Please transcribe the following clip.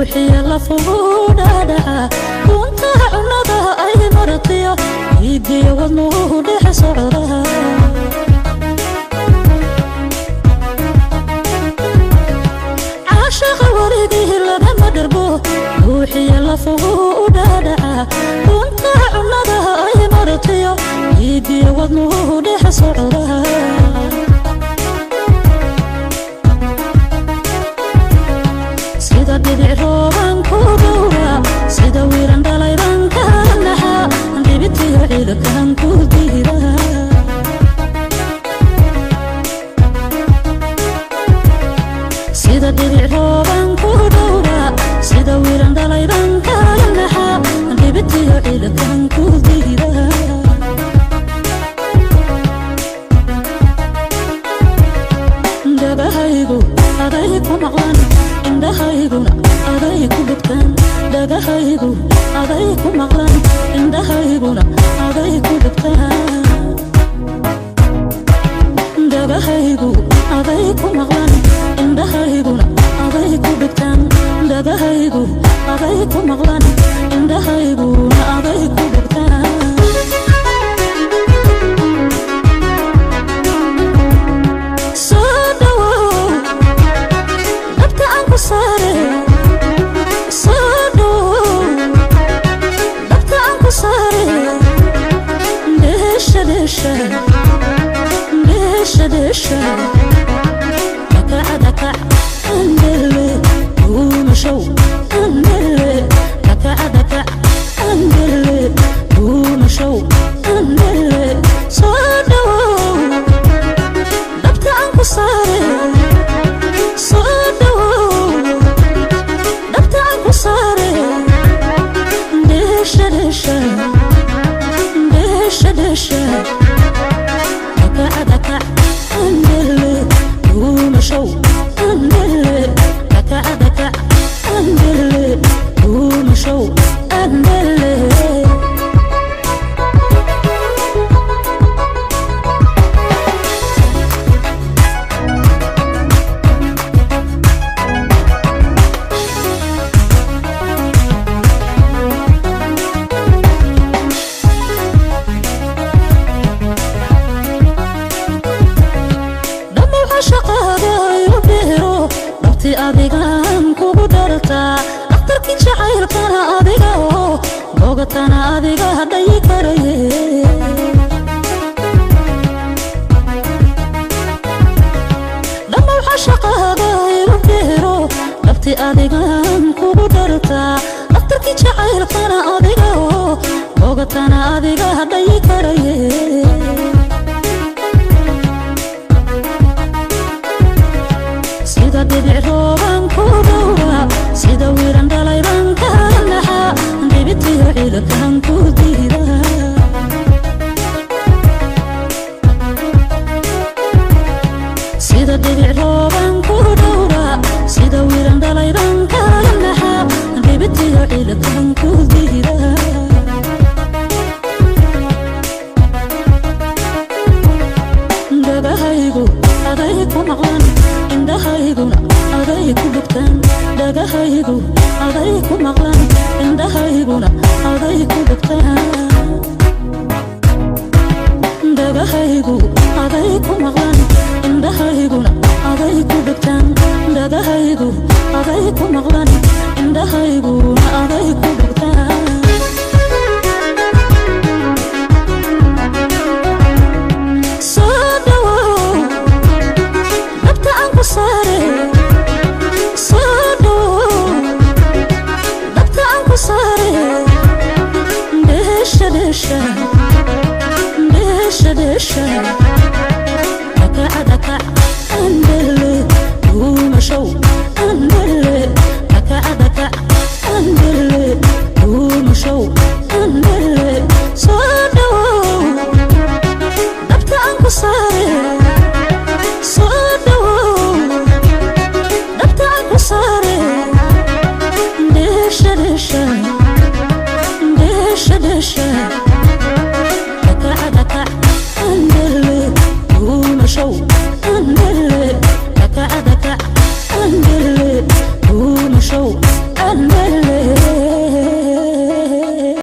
روحي يلا فوقنا كنت عنده أي مرضية يدي وضنه لحصرها عاشق ورقه لما دربوه روحي يلا فوقنا كنت عنده أي مرضية يدي وضنه لحصرها sida dhibic rooban ku dhowra sida wiiran dhalayban ka naxa dhibitiyo ciidakan ku diira sida dhibic rooban ku dhowra sida wiiran dhalayban ka naxa dhibitiyo ciidakan ku diira dabahaygu aday ku maqlan indhahayguna aday ku dhigtaan dhagahaygu aday ku maqlan indhahayguna aday ku dhigtaan dhagahaygu aday ku maqlan indhahayguna aday ku dhigtaan dhagahaygu aday ku maqlan indhahayguna aday ku dhigtaan دشة دكع دكع اندلي ومشو اندلي دكع دكع اندلي ومشو اندلي صادو دبت عنكو صاري صادو دبت عنكو صاري دشة دشة دشة دشة دكع دكع اندلي ومشو اندلي دكع دكع اندلي ومشو اندلي adigan kugu darta dhaqtarkii jacaylkana adiga oo bogatana adiga hadhay karaye lama waxa shaqada ilu dheero dhabti adigan kugu darta dhaqtarkii jacaylkana adiga oo bogatana adiga hadhay karaye sida dhibic rooban ku dhowra sida wiiran dhalayban ka naxa dhibitiyo ciidakan ku diira sida dhibic rooban ku dhowra sida wiiran dhalayban ka naxa dhibitiyo ciidakan ku diira dhagahaygu aday ku maqlan indhahayguna aday ku dhigtaan dhagahaygu aday ku maqlan indhahayguna aday ku dhigtaan dhagahaygu aday ku maqlan indhahayguna aday ku dhigtaan dhagahaygu aday ku maqlan indhahayguna aday ku dhigtaan دشة دشة دكع دكع اندلي ومشو اندلي دكع دكع اندلي ومشو اندلي صادو دبت عنكو صاري صادو دبت عنكو صاري دشة دشة دشة دشة دكع دكع اندلي ومشو